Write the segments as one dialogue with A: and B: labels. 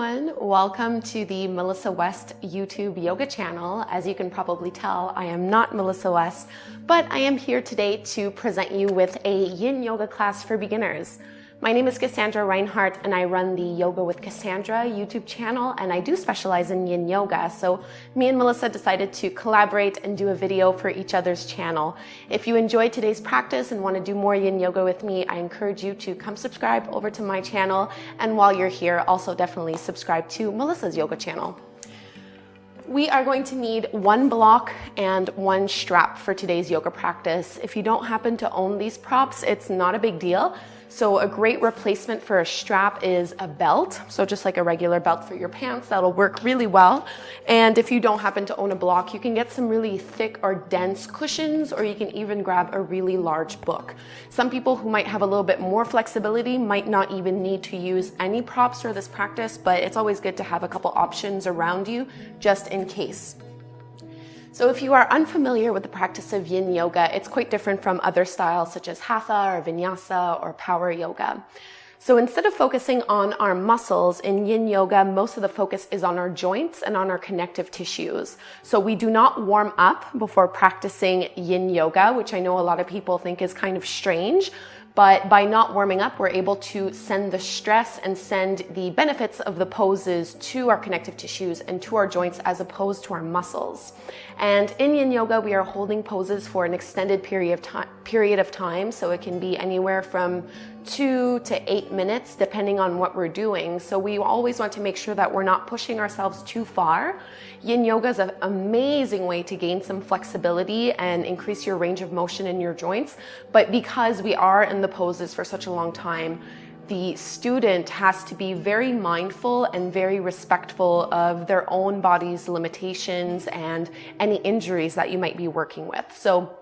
A: everyone, welcome to the Melissa West YouTube yoga channel. As you can probably tell, I am not Melissa West, but I am here today to present you with a Yin Yoga class for beginners. My name is Kassandra Reinhardt and I run the Yoga with Kassandra YouTube channel, and I do specialize in Yin Yoga. So me and Melissa decided to collaborate and do a video for each other's channel. If you enjoyed today's practice and want to do more Yin Yoga with me, I encourage you to come subscribe over to my channel. And while you're here, also definitely subscribe to Melissa's yoga channel. We are going to need one block and one strap for today's yoga practice. If you don't happen to own these props, it's not a big deal. So a great replacement for a strap is a belt. So just like a regular belt for your pants, that'll work really well. And if you don't happen to own a block, you can get some really thick or dense cushions, or you can even grab a really large book. Some people who might have a little bit more flexibility might not even need to use any props for this practice, but it's always good to have a couple options around you just in case. So if you are unfamiliar with the practice of Yin Yoga, it's quite different from other styles such as Hatha or Vinyasa or Power Yoga. So instead of focusing on our muscles in Yin Yoga, most of the focus is on our joints and on our connective tissues. So we do not warm up before practicing Yin Yoga, which I know a lot of people think is kind of strange. But by not warming up, we're able to send the stress and send the benefits of the poses to our connective tissues and to our joints as opposed to our muscles. And in Yin Yoga, we are holding poses for an extended period of time. So it can be anywhere from 2 to 8 minutes, depending on what we're doing. So we always want to make sure that we're not pushing ourselves too far. Yin Yoga is an amazing way to gain some flexibility and increase your range of motion in your joints. But because we are in the poses for such a long time, the student has to be very mindful and very respectful of their own body's limitations and any injuries that you might be working with. So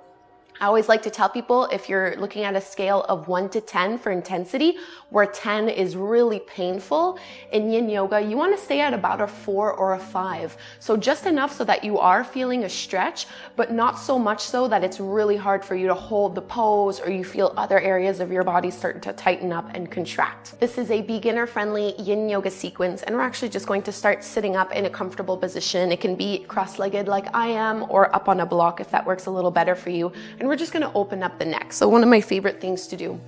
A: I always like to tell people, if you're looking at a scale of 1 to 10 for intensity, where 10 is really painful, in Yin Yoga, you want to stay at about a 4 or a 5. So just enough so that you are feeling a stretch, but not so much so that it's really hard for you to hold the pose or you feel other areas of your body starting to tighten up and contract. This is a beginner-friendly Yin Yoga sequence, and we're actually just going to start sitting up in a comfortable position. It can be cross-legged like I am, or up on a block if that works a little better for you. And we're just going to open up the neck. So one of my favorite things to do.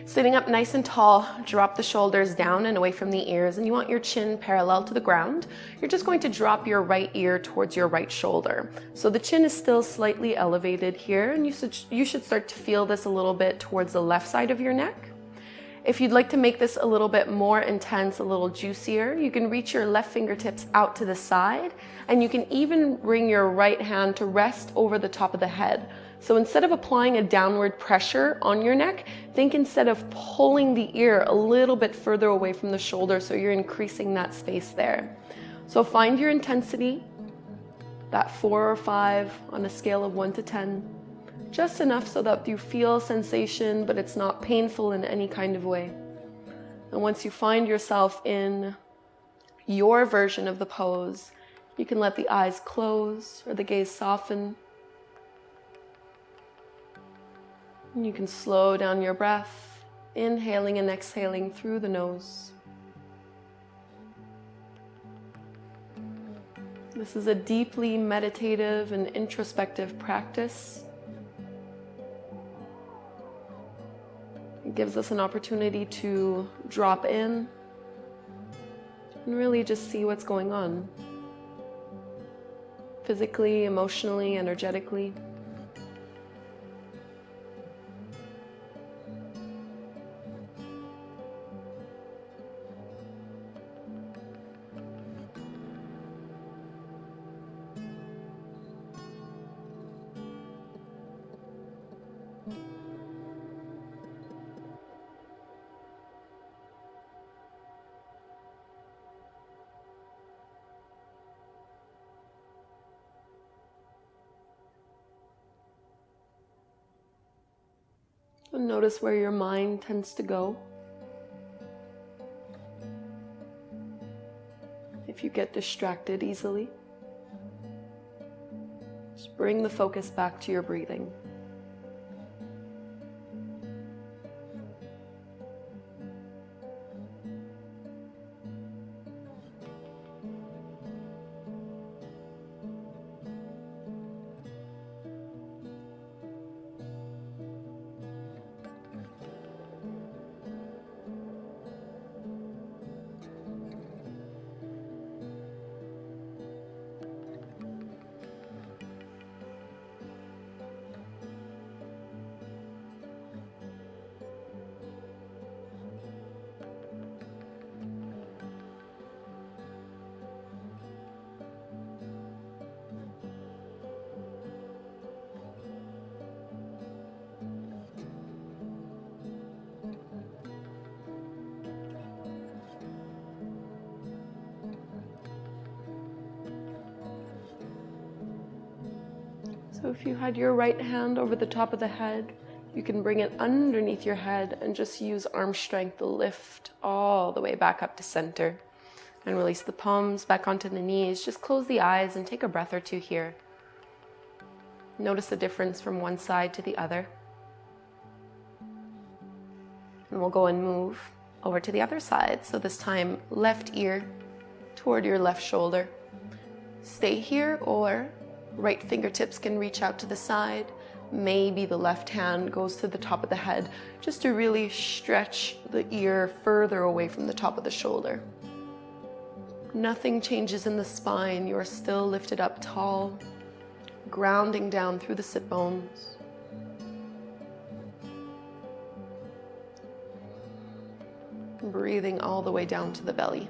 A: Sitting up nice and tall, drop the shoulders down and away from the ears, and you want your chin parallel to the ground. You're just going to drop your right ear towards your right shoulder. So the chin is still slightly elevated here, and you should start to feel this a little bit towards the left side of your neck. If you'd like to make this a little bit more intense, a little juicier, you can reach your left fingertips out to the side, and you can even bring your right hand to rest over the top of the head. So instead of applying a downward pressure on your neck, think instead of pulling the ear a little bit further away from the shoulder, so you're increasing that space there. So find your intensity, that 4 or 5 on a scale of 1 to 10. Just enough so that you feel sensation, but it's not painful in any kind of way. And once you find yourself in your version of the pose, you can let the eyes close or the gaze soften. And you can slow down your breath, inhaling and exhaling through the nose. This is a deeply meditative and introspective practice. It gives us an opportunity to drop in and really just see what's going on, physically, emotionally, energetically. And notice where your mind tends to go. If you get distracted easily, just bring the focus back to your breathing. So if you had your right hand over the top of the head, you can bring it underneath your head and just use arm strength to lift all the way back up to center. And release the palms back onto the knees. Just close the eyes and take a breath or two here. Notice the difference from one side to the other. And we'll go and move over to the other side. So this time, left ear toward your left shoulder. Stay here, or right fingertips can reach out to the side. Maybe the left hand goes to the top of the head, just to really stretch the ear further away from the top of the shoulder. Nothing changes in the spine. You are still lifted up tall, grounding down through the sit bones. Breathing all the way down to the belly.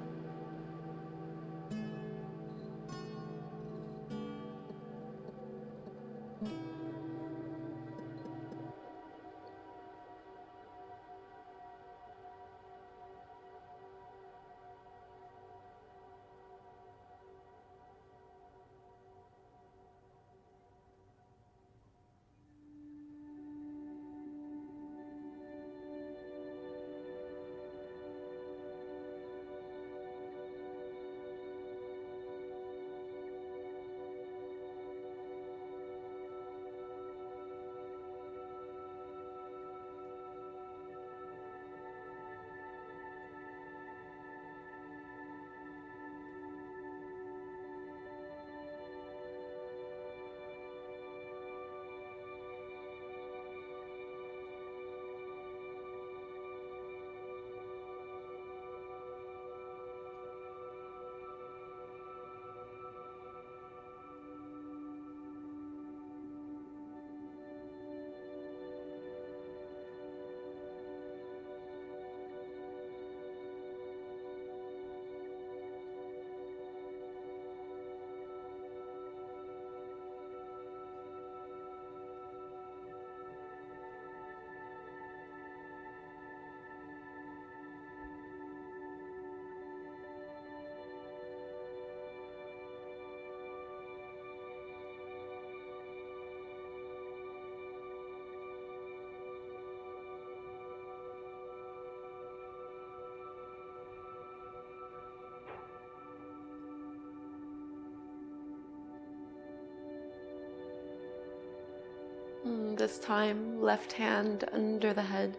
A: This time, left hand under the head.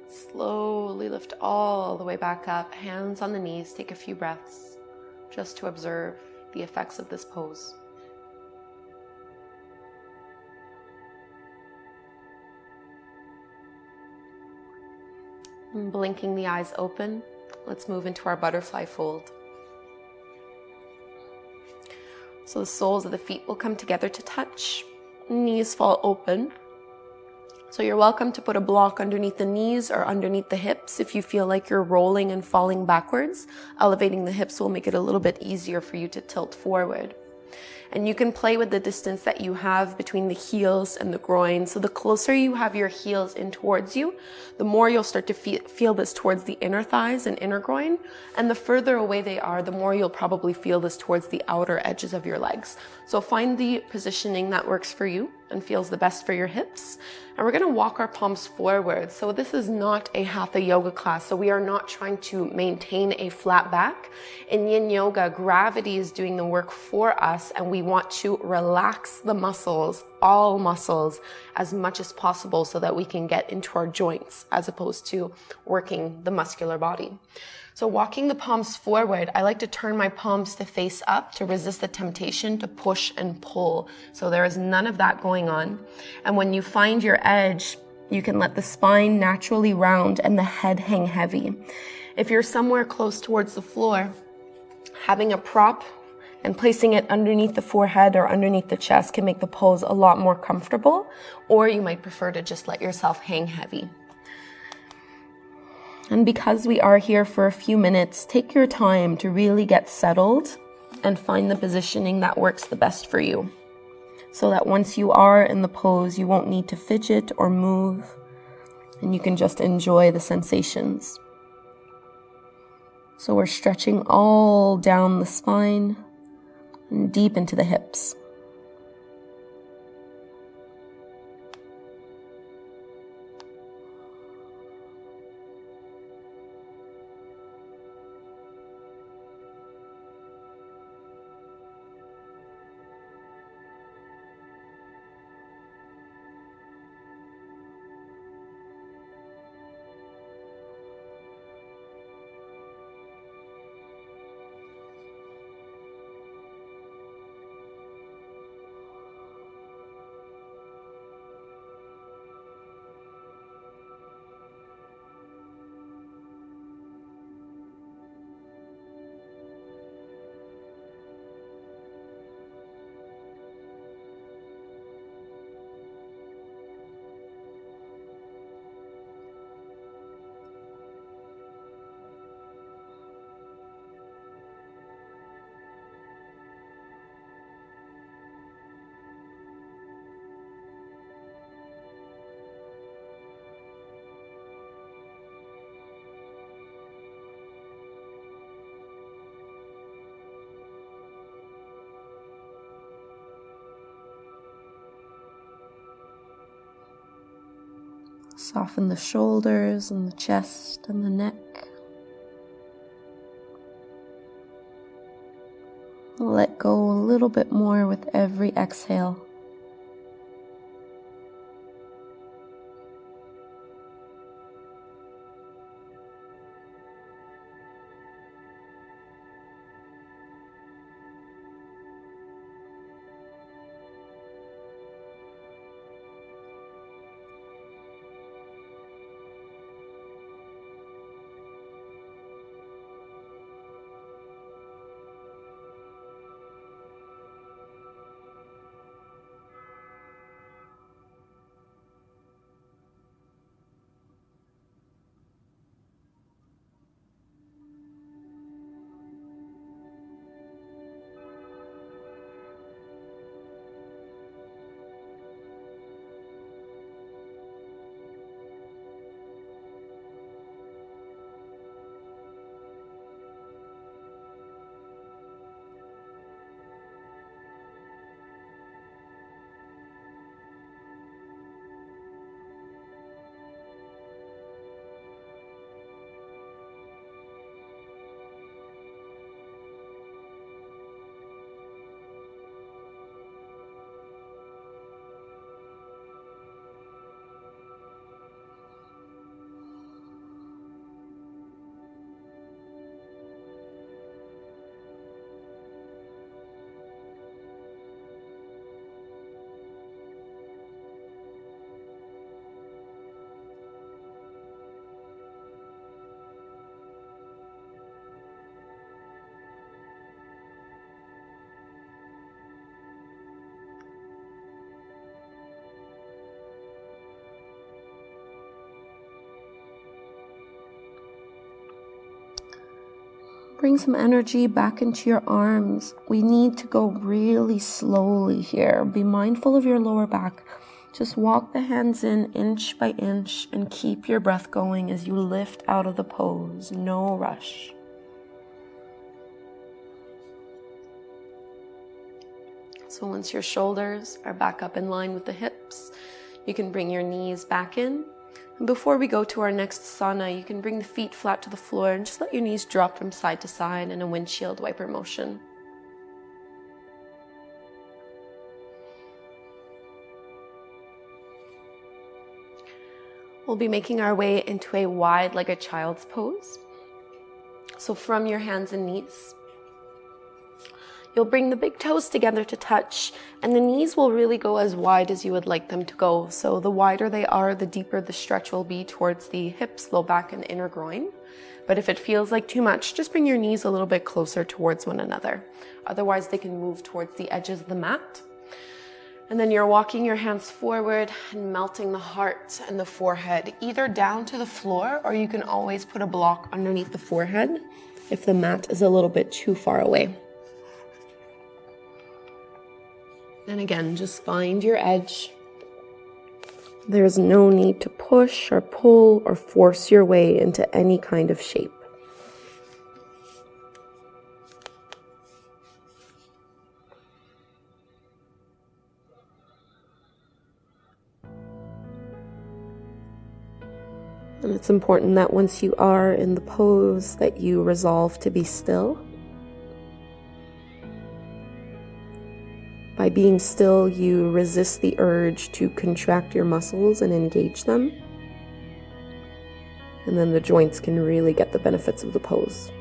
A: Slowly lift all the way back up. Hands on the knees. Take a few breaths just to observe the effects of this pose. And blinking the eyes open, let's move into our butterfly fold. So the soles of the feet will come together to touch. Knees fall open. So you're welcome to put a block underneath the knees or underneath the hips if you feel like you're rolling and falling backwards. Elevating the hips will make it a little bit easier for you to tilt forward. And you can play with the distance that you have between the heels and the groin. So the closer you have your heels in towards you, the more you'll start to feel this towards the inner thighs and inner groin. And the further away they are, the more you'll probably feel this towards the outer edges of your legs. So find the positioning that works for you and feels the best for your hips. And we're going to walk our palms forward. So this is not a hatha yoga class. So we are not trying to maintain a flat back. In Yin Yoga, gravity is doing the work for us, and we want to relax the muscles, all muscles, as much as possible so that we can get into our joints as opposed to working the muscular body. So walking the palms forward, I like to turn my palms to face up to resist the temptation to push and pull. So there is none of that going on. And when you find your edge, you can let the spine naturally round and the head hang heavy. If you're somewhere close towards the floor, having a prop and placing it underneath the forehead or underneath the chest can make the pose a lot more comfortable, or you might prefer to just let yourself hang heavy. And because we are here for a few minutes, take your time to really get settled and find the positioning that works the best for you. So that once you are in the pose, you won't need to fidget or move, and you can just enjoy the sensations. So we're stretching all down the spine and deep into the hips. Soften the shoulders and the chest and the neck. Let go a little bit more with every exhale. Bring some energy back into your arms. We need to go really slowly here. Be mindful of your lower back. Just walk the hands in inch by inch and keep your breath going as you lift out of the pose. No rush. So once your shoulders are back up in line with the hips, you can bring your knees back in. And before we go to our next asana, you can bring the feet flat to the floor and just let your knees drop from side to side in a windshield wiper motion. We'll be making our way into a wide-legged child's pose. So from your hands and knees, you'll bring the big toes together to touch, and the knees will really go as wide as you would like them to go. So the wider they are, the deeper the stretch will be towards the hips, low back, and inner groin. But if it feels like too much, just bring your knees a little bit closer towards one another. Otherwise, they can move towards the edges of the mat. And then you're walking your hands forward and melting the heart and the forehead, either down to the floor, or you can always put a block underneath the forehead if the mat is a little bit too far away. And again, just find your edge. There's no need to push or pull or force your way into any kind of shape. And it's important that once you are in the pose, that you resolve to be still. By being still, you resist the urge to contract your muscles and engage them. And then the joints can really get the benefits of the pose.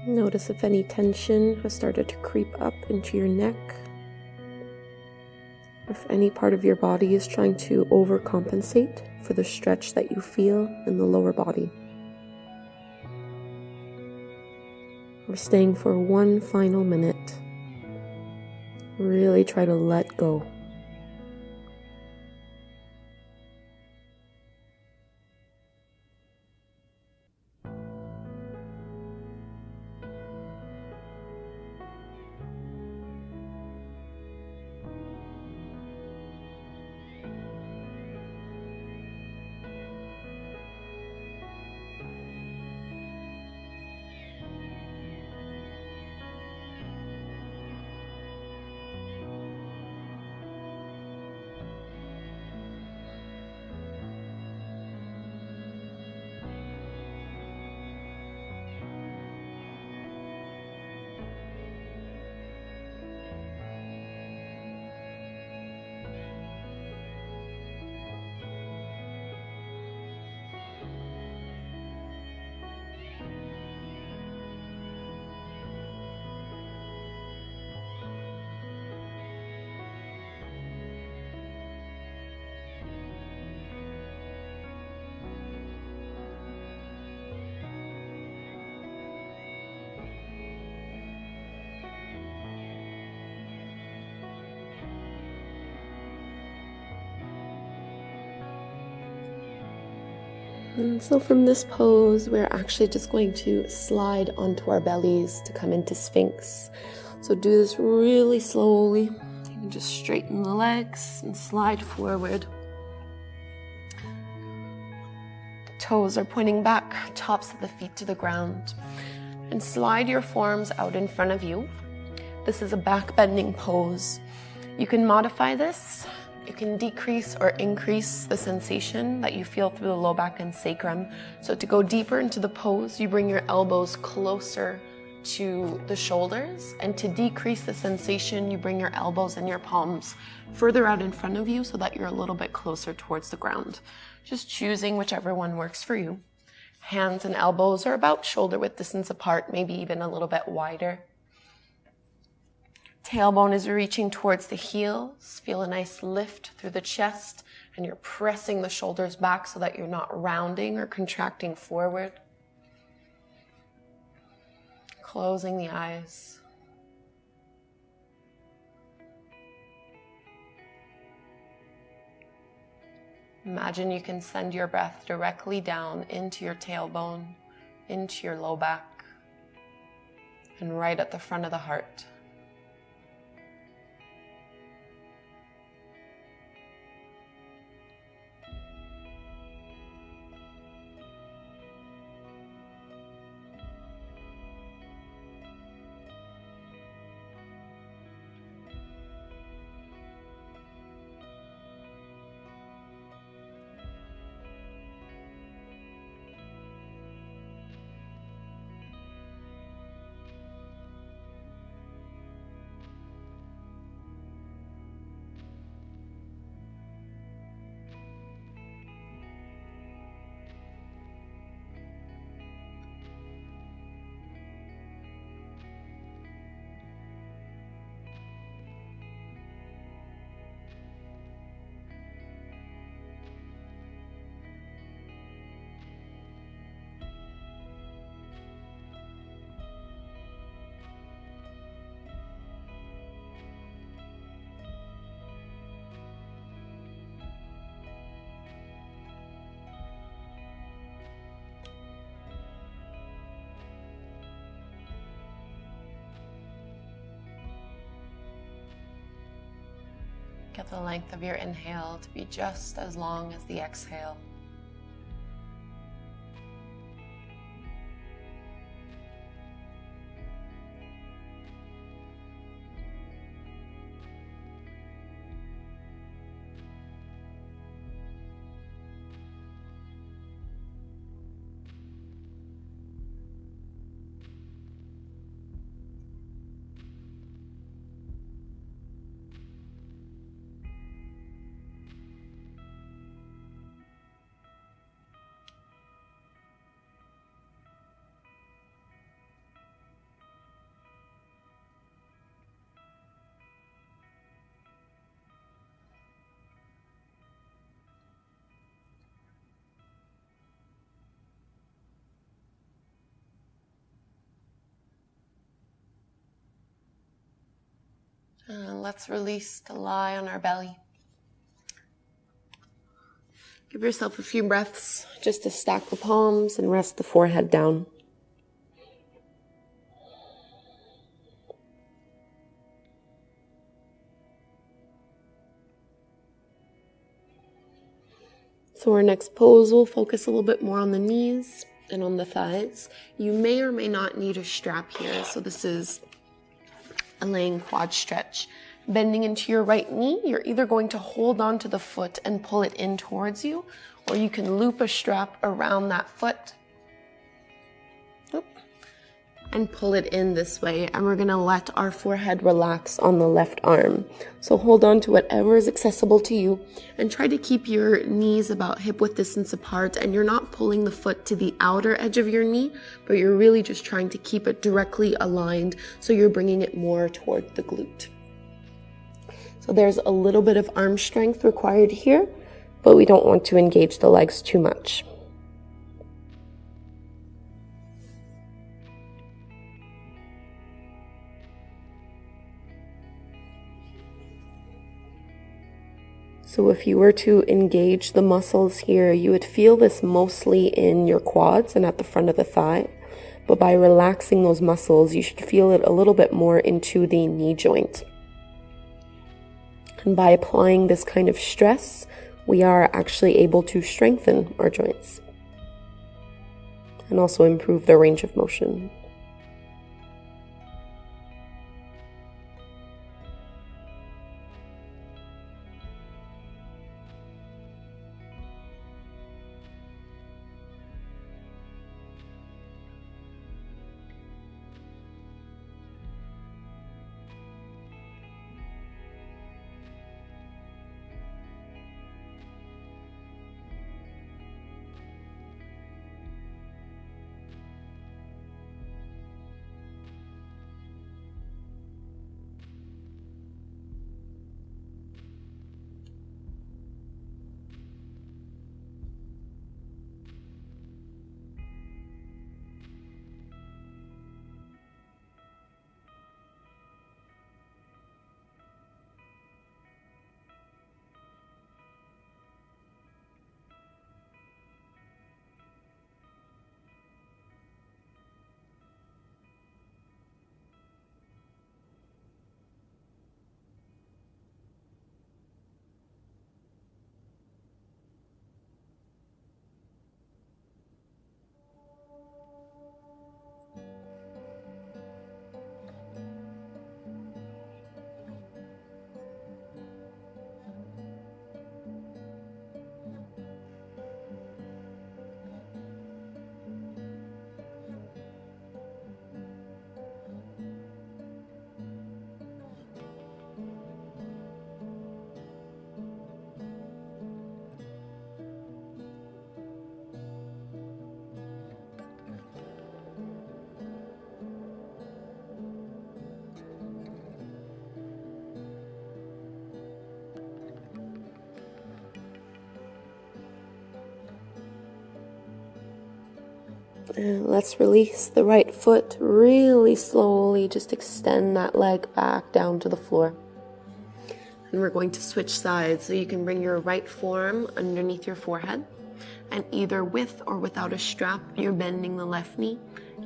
A: Notice if any tension has started to creep up into your neck. If any part of your body is trying to overcompensate for the stretch that you feel in the lower body. We're staying for one final minute. Really try to let go. And so from this pose, we're actually just going to slide onto our bellies to come into Sphinx. So do this really slowly. You can just straighten the legs and slide forward. Toes are pointing back, tops of the feet to the ground. And slide your forearms out in front of you. This is a back bending pose. You can modify this. You can decrease or increase the sensation that you feel through the low back and sacrum. So to go deeper into the pose, you bring your elbows closer to the shoulders, and to decrease the sensation, you bring your elbows and your palms further out in front of you so that you're a little bit closer towards the ground. Just choosing whichever one works for you. Hands and elbows are about shoulder width distance apart, maybe even a little bit wider. Tailbone is reaching towards the heels. Feel a nice lift through the chest, and you're pressing the shoulders back so that you're not rounding or contracting forward. Closing the eyes. Imagine you can send your breath directly down into your tailbone, into your low back, and right at the front of the heart. Get the length of your inhale to be just as long as the exhale. Let's release to lie on our belly. Give yourself a few breaths just to stack the palms and rest the forehead down. So our next pose will focus a little bit more on the knees and on the thighs. You may or may not need a strap here. So this is a laying quad stretch. Bending into your right knee, you're either going to hold on to the foot and pull it in towards you, or you can loop a strap around that foot and pull it in this way. And we're gonna let our forehead relax on the left arm. So hold on to whatever is accessible to you and try to keep your knees about hip width distance apart. And you're not pulling the foot to the outer edge of your knee, but you're really just trying to keep it directly aligned. So you're bringing it more toward the glute. So there's a little bit of arm strength required here, but we don't want to engage the legs too much. So if you were to engage the muscles here, you would feel this mostly in your quads and at the front of the thigh. But by relaxing those muscles, you should feel it a little bit more into the knee joint. And by applying this kind of stress, we are actually able to strengthen our joints and also improve their range of motion. And let's release the right foot really slowly. Just extend that leg back down to the floor. And we're going to switch sides. So you can bring your right forearm underneath your forehead. And either with or without a strap, you're bending the left knee,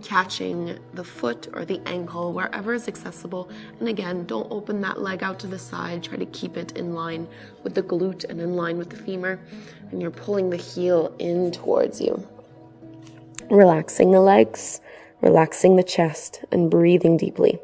A: catching the foot or the ankle, wherever is accessible. And again, don't open that leg out to the side. Try to keep it in line with the glute and in line with the femur. And you're pulling the heel in towards you. Relaxing the legs, relaxing the chest, and breathing deeply.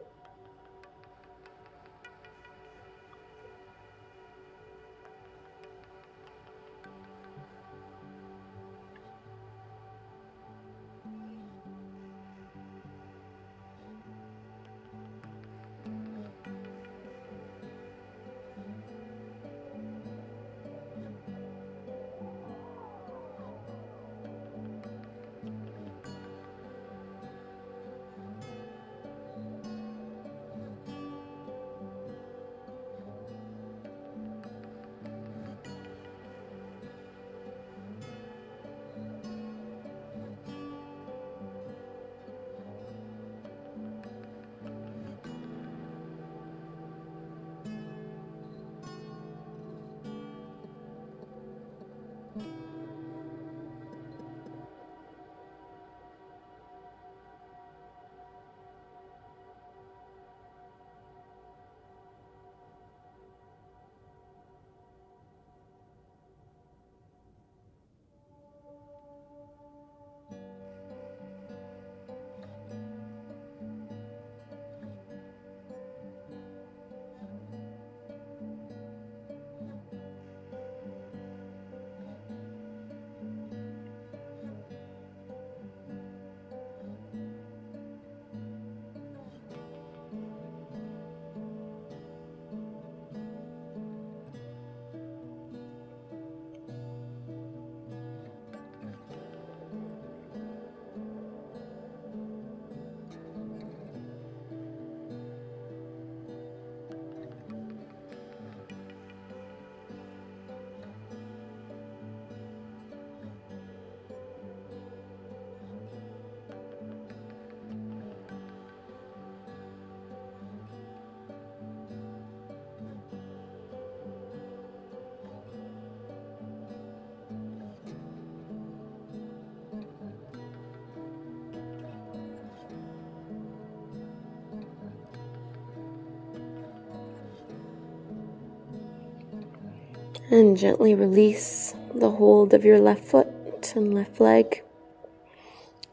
A: And gently release the hold of your left foot and left leg.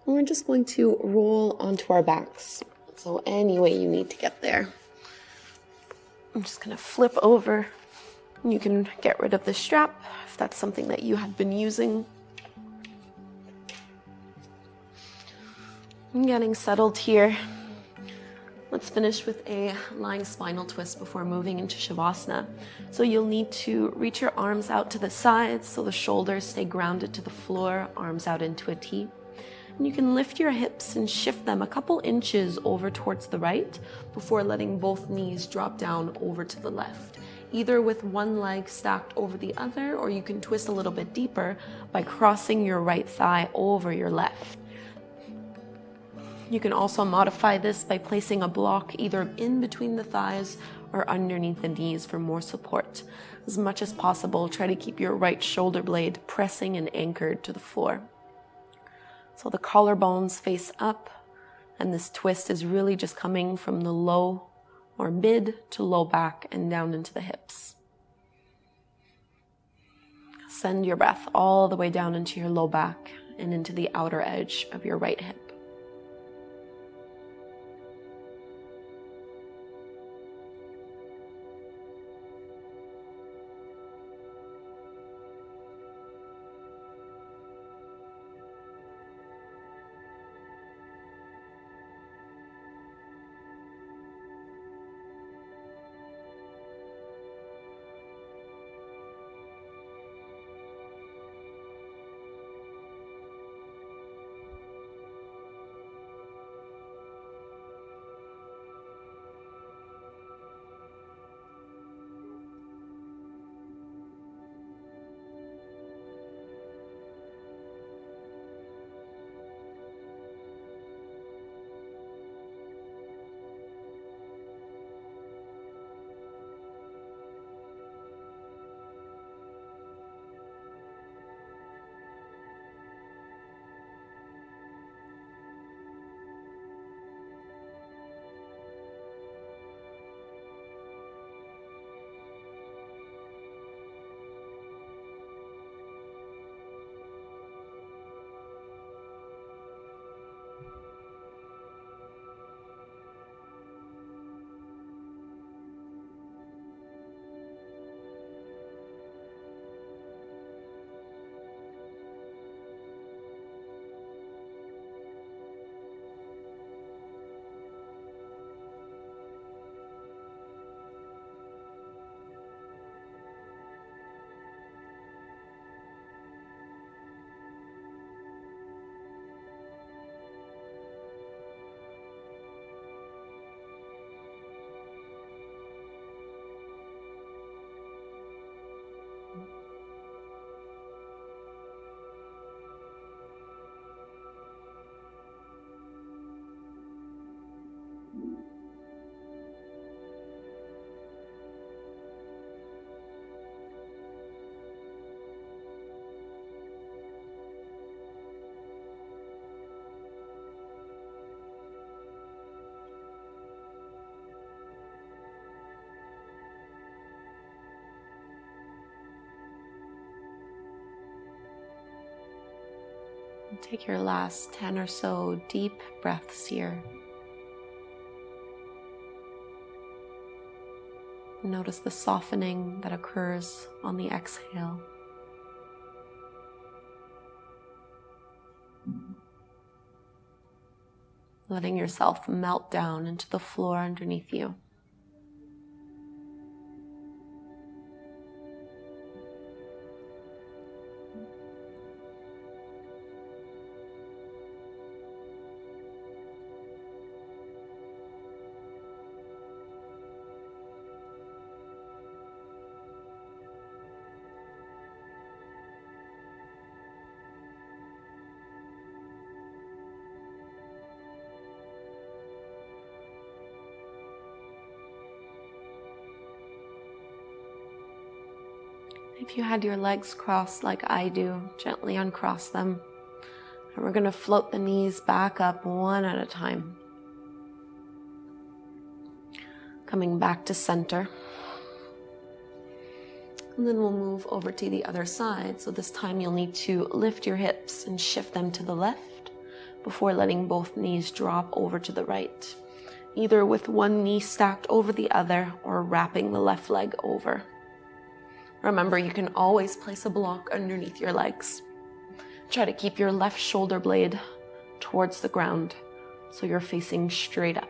A: And we're just going to roll onto our backs. So any way you need to get there. I'm just going to flip over. You can get rid of the strap if that's something that you had been using. I'm getting settled here. Let's finish with a lying spinal twist before moving into Shavasana. So you'll need to reach your arms out to the sides so the shoulders stay grounded to the floor, arms out into a T. And you can lift your hips and shift them a couple inches over towards the right before letting both knees drop down over to the left, either with one leg stacked over the other, or you can twist a little bit deeper by crossing your right thigh over your left. You can also modify this by placing a block either in between the thighs or underneath the knees for more support. As much as possible, try to keep your right shoulder blade pressing and anchored to the floor. So the collarbones face up, and this twist is really just coming from the low or mid to low back and down into the hips. Send your breath all the way down into your low back and into the outer edge of your right hip. Take your last 10 or so deep breaths here. Notice the softening that occurs on the exhale. Letting yourself melt down into the floor underneath you. If you had your legs crossed like I do, gently uncross them. And we're going to float the knees back up one at a time. Coming back to center. And then we'll move over to the other side. So this time you'll need to lift your hips and shift them to the left before letting both knees drop over to the right, either with one knee stacked over the other or wrapping the left leg over. Remember, you can always place a block underneath your legs. Try to keep your left shoulder blade towards the ground so you're facing straight up.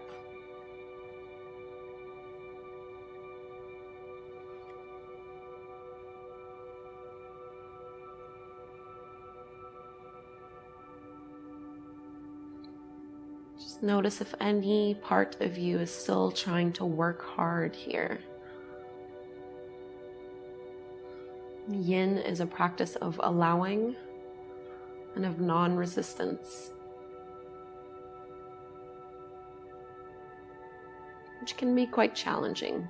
A: Just notice if any part of you is still trying to work hard here. Yin is a practice of allowing and of non-resistance, which can be quite challenging.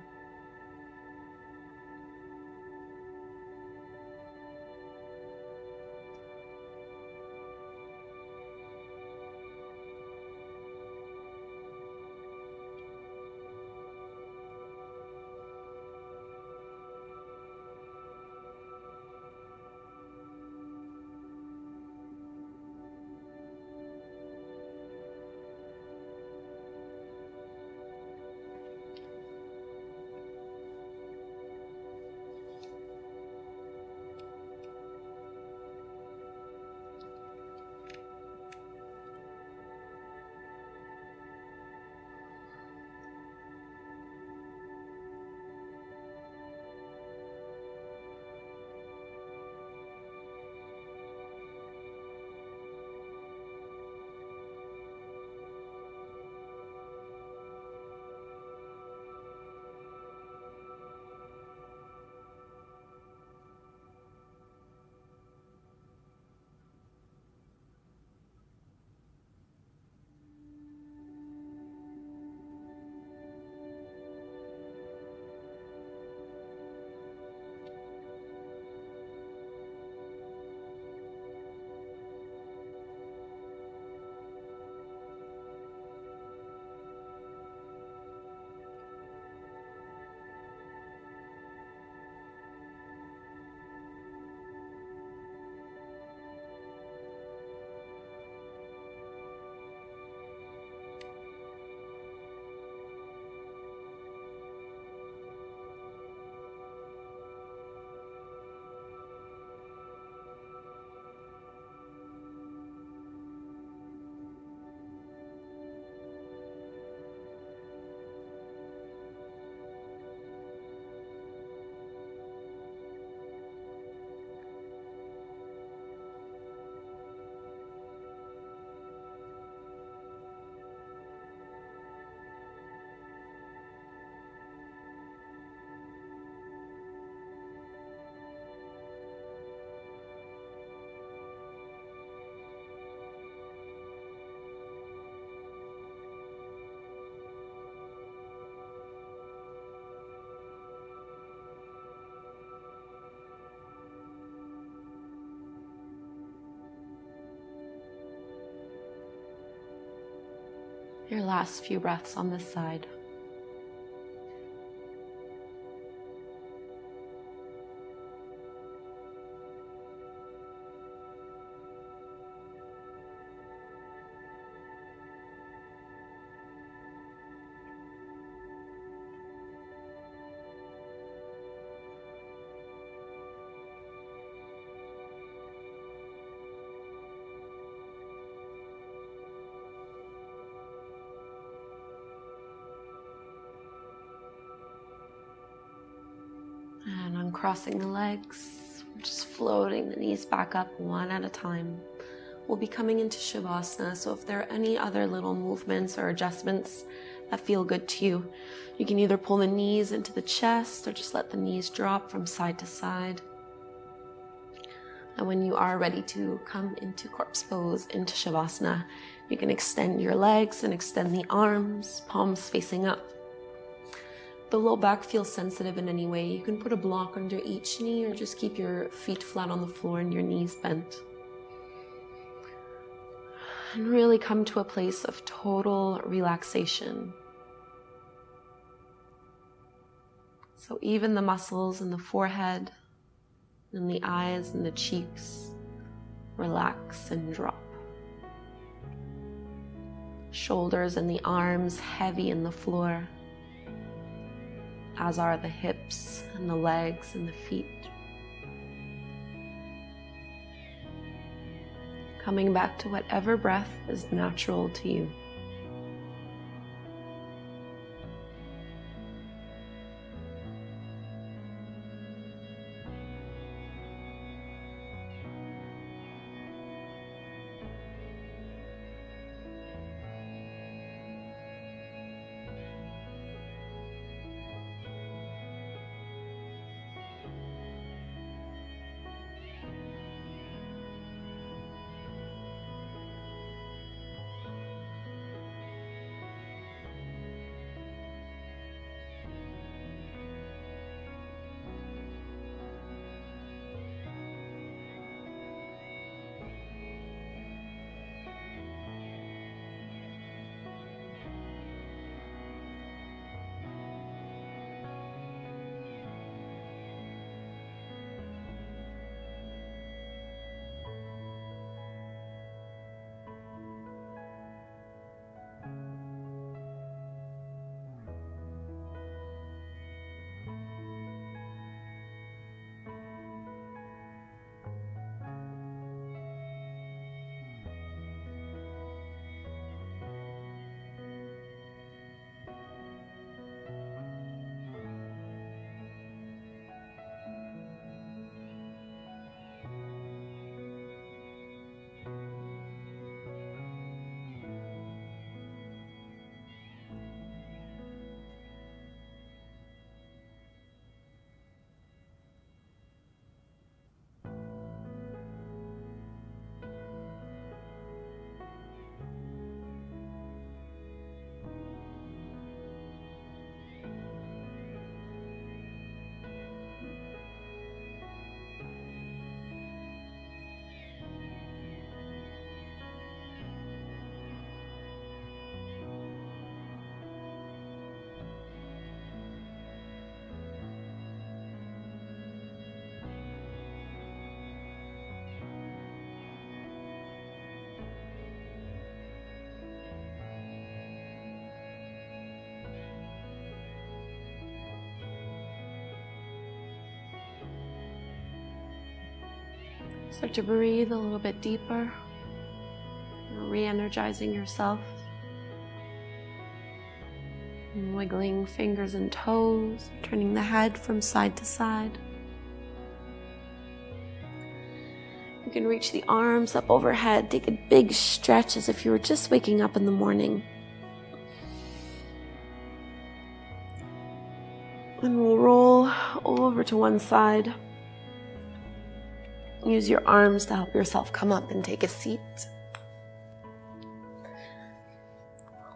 A: Your last few breaths on this side. And uncrossing the legs, just floating the knees back up one at a time. We'll be coming into Shavasana, so if there are any other little movements or adjustments that feel good to you, you can either pull the knees into the chest or just let the knees drop from side to side. And when you are ready to come into corpse pose, into Shavasana, you can extend your legs and extend the arms, palms facing up. If the low back feels sensitive in any way, you can put a block under each knee or just keep your feet flat on the floor and your knees bent. And really come to a place of total relaxation. So even the muscles in the forehead And the eyes and the cheeks relax and drop. Shoulders and the arms heavy in the floor, as are the hips and the legs and the feet. Coming back to whatever breath is natural to you. Start to breathe a little bit deeper, re-energizing yourself. And wiggling fingers and toes, turning the head from side to side. You can reach the arms up overhead. Take a big stretch as if you were just waking up in the morning. And we'll roll over to one side. Use your arms to help yourself come up and take a seat.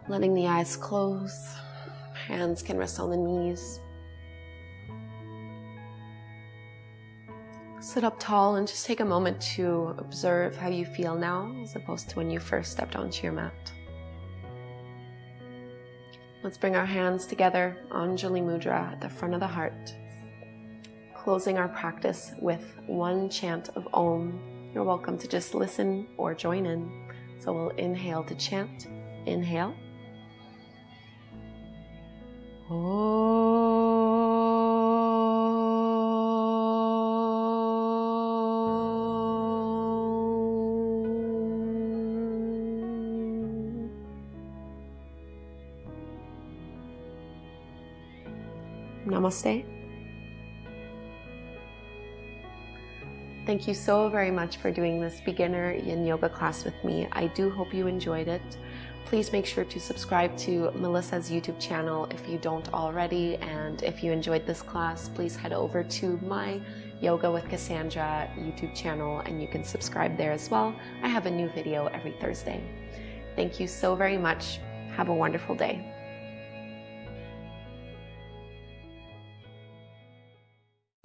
A: Letting the eyes close. Hands can rest on the knees. Sit up tall and just take a moment to observe how you feel now as opposed to when you first stepped onto your mat. Let's bring our hands together, Anjali Mudra at the front of the heart. Closing our practice with one chant of Om. You're welcome to just listen or join in. So we'll inhale to chant. Inhale. Om. Namaste. Thank you so very much for doing this beginner Yin Yoga class with me. I do hope you enjoyed it. Please make sure to subscribe to Melissa's YouTube channel if you don't already. And if you enjoyed this class, please head over to my Yoga with Kassandra YouTube channel and you can subscribe there as well. I have a new video every Thursday. Thank you so very much. Have a wonderful day.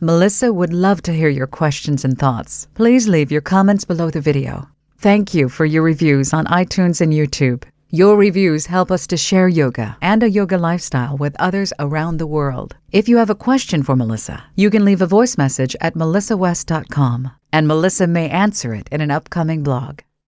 B: Melissa would love to hear your questions and thoughts. Please leave your comments below the video. Thank you for your reviews on iTunes and YouTube. Your reviews help us to share yoga and a yoga lifestyle with others around the world. If you have a question for Melissa, you can leave a voice message at melissawest.com, and Melissa may answer it in an upcoming blog.